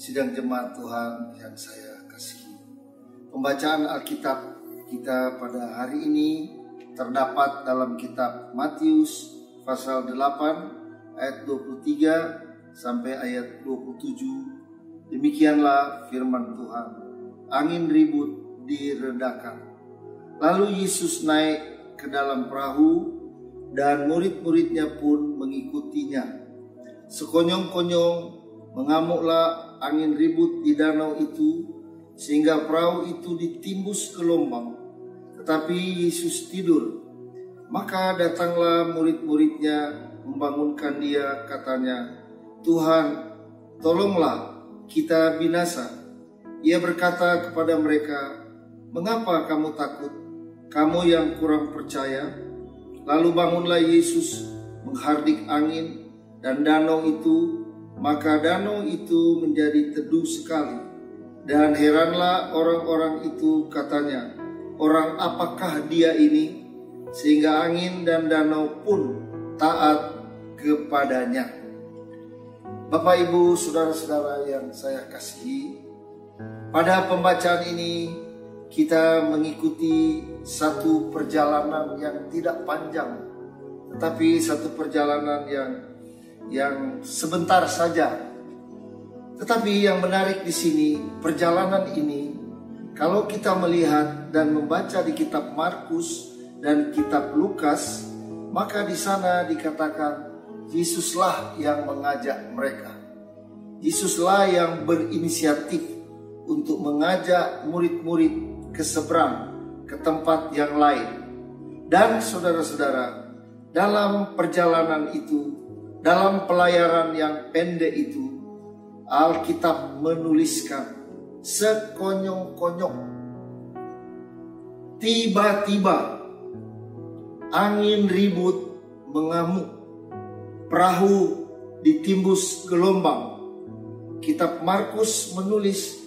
Sidang jemaat Tuhan yang saya kasihi. Pembacaan Alkitab kita pada hari ini terdapat dalam kitab Matius pasal 8 ayat 23 sampai ayat 27. Demikianlah firman Tuhan. Angin ribut diredakan. Lalu Yesus naik ke dalam perahu dan murid-muridnya pun mengikutinya. Sekonyong-konyong mengamuklah angin ribut di danau itu, sehingga perahu itu ditimbus gelombang. Tetapi Yesus tidur. Maka datanglah murid-muridnya membangunkan dia, katanya, "Tuhan, tolonglah, kita binasa." Ia berkata kepada mereka, "Mengapa kamu takut, kamu yang kurang percaya?" Lalu bangunlah Yesus menghardik angin dan danau itu, maka danau itu menjadi teduh sekali. Dan heranlah orang-orang itu, katanya, "Orang apakah dia ini, sehingga angin dan danau pun taat kepadanya?" Bapak, Ibu, saudara-saudara yang saya kasihi, pada pembacaan ini kita mengikuti satu perjalanan yang tidak panjang, tetapi satu perjalanan yang sebentar saja. Tetapi yang menarik di sini, perjalanan ini, kalau kita melihat dan membaca di kitab Markus dan kitab Lukas, maka di sana dikatakan Yesuslah yang mengajak mereka. Yesuslah yang berinisiatif untuk mengajak murid-murid ke seberang, ke tempat yang lain. Dan saudara-saudara, dalam perjalanan itu, dalam pelayaran yang pendek itu, Alkitab menuliskan sekonyong-konyong, tiba-tiba angin ribut mengamuk, perahu ditimbus gelombang. Kitab Markus menulis,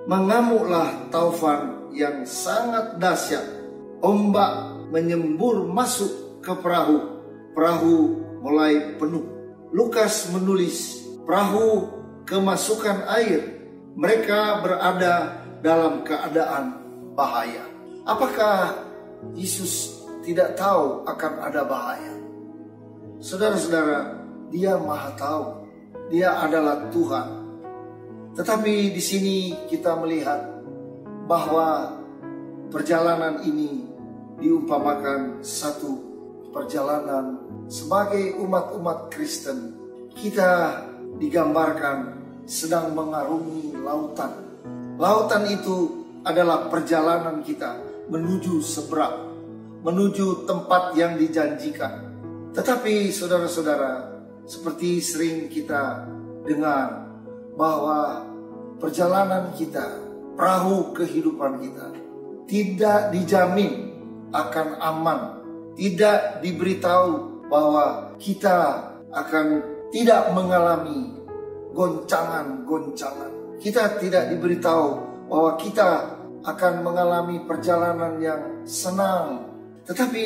mengamuklah taufan yang sangat dahsyat, ombak menyembur masuk ke perahu, perahu mulai penuh. Lukas menulis, perahu kemasukan air, mereka berada dalam keadaan bahaya. Apakah Yesus tidak tahu akan ada bahaya? Saudara-saudara, Dia Maha tahu. Dia adalah Tuhan. Tetapi di sini kita melihat bahwa perjalanan ini diumpamakan satu perjalanan sebagai umat-umat Kristen. Kita digambarkan sedang mengarungi lautan. Lautan itu adalah perjalanan kita menuju seberang, menuju tempat yang dijanjikan. Tetapi saudara-saudara, seperti sering kita dengar bahwa perjalanan kita, perahu kehidupan kita, tidak dijamin akan aman. Tidak diberitahu bahwa kita akan tidak mengalami goncangan-goncangan. Kita tidak diberitahu bahwa kita akan mengalami perjalanan yang senang. Tetapi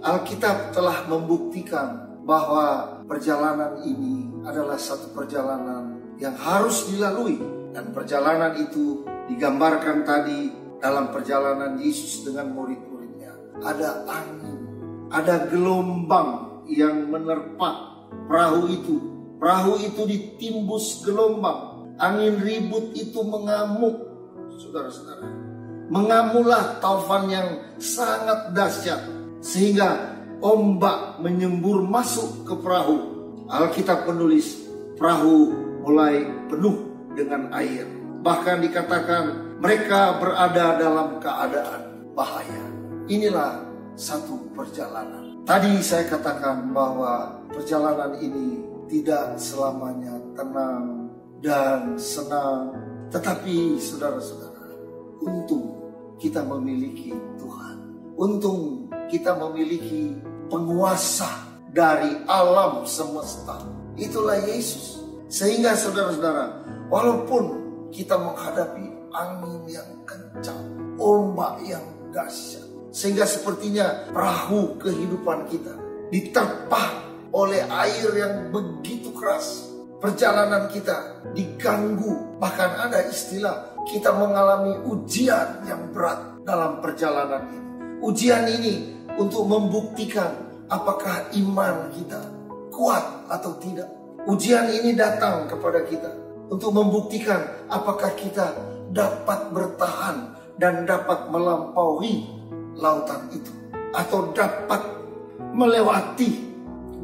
Alkitab telah membuktikan bahwa perjalanan ini adalah satu perjalanan yang harus dilalui. Dan perjalanan itu digambarkan tadi dalam perjalanan Yesus dengan murid-muridnya. Ada angin, ada gelombang yang menerpa perahu itu. Perahu itu ditimbus gelombang. Angin ribut itu mengamuk. Saudara-saudara, mengamulah taufan yang sangat dahsyat, sehingga ombak menyembur masuk ke perahu. Alkitab menulis, perahu mulai penuh dengan air. Bahkan dikatakan mereka berada dalam keadaan bahaya. Inilah satu perjalanan. Tadi saya katakan bahwa perjalanan ini tidak selamanya tenang dan senang. Tetapi saudara-saudara, untung kita memiliki Tuhan. Untung kita memiliki penguasa dari alam semesta. Itulah Yesus. Sehingga saudara-saudara, walaupun kita menghadapi angin yang kencang, ombak yang dahsyat, sehingga sepertinya perahu kehidupan kita diterpa oleh air yang begitu keras, perjalanan kita diganggu, bahkan ada istilah kita mengalami ujian yang berat dalam perjalanan ini. Ujian ini untuk membuktikan apakah iman kita kuat atau tidak. Ujian ini datang kepada kita untuk membuktikan apakah kita dapat bertahan dan dapat melampaui lautan itu, atau dapat melewati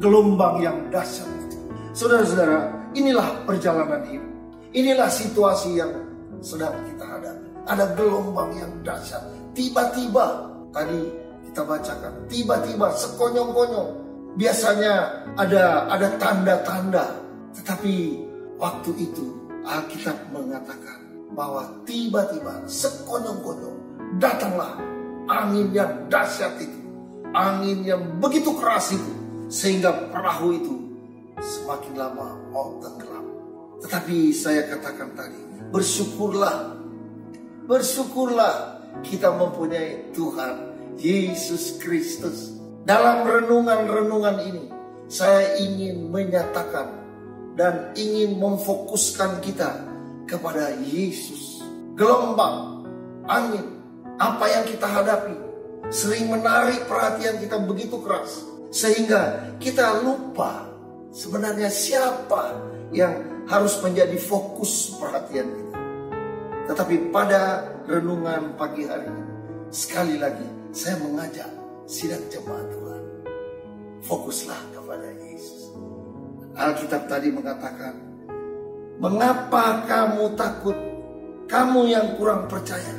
gelombang yang dahsyat itu. Saudara-saudara, inilah perjalanan hidup. Inilah situasi yang sedang kita hadapi. Ada gelombang yang dahsyat. Tiba-tiba, tadi kita bacakan, tiba-tiba sekonyong-konyong. Biasanya ada tanda-tanda, tetapi waktu itu Alkitab mengatakan bahwa tiba-tiba sekonyong-konyong datanglah angin yang dahsyat itu, angin yang begitu keras itu, sehingga perahu itu semakin lama mau tenggelam. Tetapi saya katakan tadi, bersyukurlah kita mempunyai Tuhan Yesus Kristus. Dalam renungan-renungan ini, saya ingin menyatakan dan ingin memfokuskan kita kepada Yesus. Gelombang, angin, apa yang kita hadapi sering menarik perhatian kita begitu keras, sehingga kita lupa sebenarnya siapa yang harus menjadi fokus perhatian kita. Tetapi pada renungan pagi hari ini, sekali lagi saya mengajak sidang jemaat Tuhan, fokuslah kepada Yesus. Alkitab tadi mengatakan, mengapa kamu takut, kamu yang kurang percaya?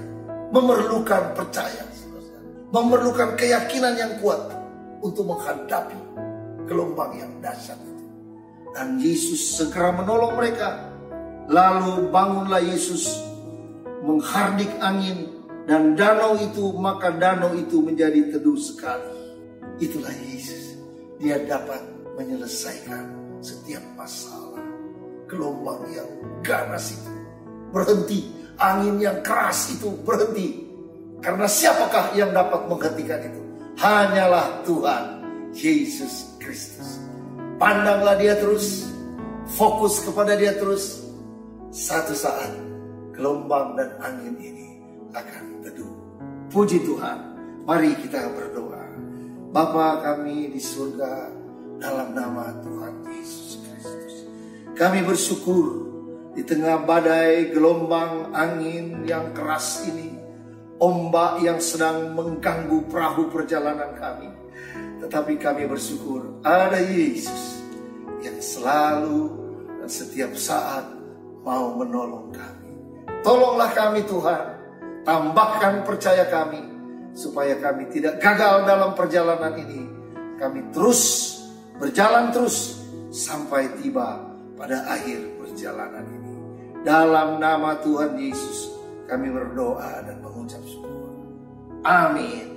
Memerlukan percaya, memerlukan keyakinan yang kuat untuk menghadapi gelombang yang dahsyat itu. Dan Yesus segera menolong mereka. Lalu bangunlah Yesus menghardik angin dan danau itu, maka danau itu menjadi teduh sekali. Itulah Yesus. Dia dapat menyelesaikan setiap masalah. Gelombang yang ganas itu berhenti, angin yang keras itu berhenti. Karena siapakah yang dapat menghentikan itu? Hanyalah Tuhan Yesus Kristus. Pandanglah dia terus, fokus kepada dia terus. Satu saat gelombang dan angin ini akan teduh. Puji Tuhan. Mari kita berdoa. Bapa kami di surga, dalam nama Tuhan Yesus Kristus, kami bersyukur di tengah badai, gelombang, angin yang keras ini, ombak yang sedang mengganggu perahu perjalanan kami. Tetapi kami bersyukur ada Yesus yang selalu dan setiap saat mau menolong kami. Tolonglah kami Tuhan. Tambahkan percaya kami, supaya kami tidak gagal dalam perjalanan ini. Kami terus berjalan terus sampai tiba pada akhir perjalanan ini. Dalam nama Tuhan Yesus kami berdoa dan mengucap syukur. Amin.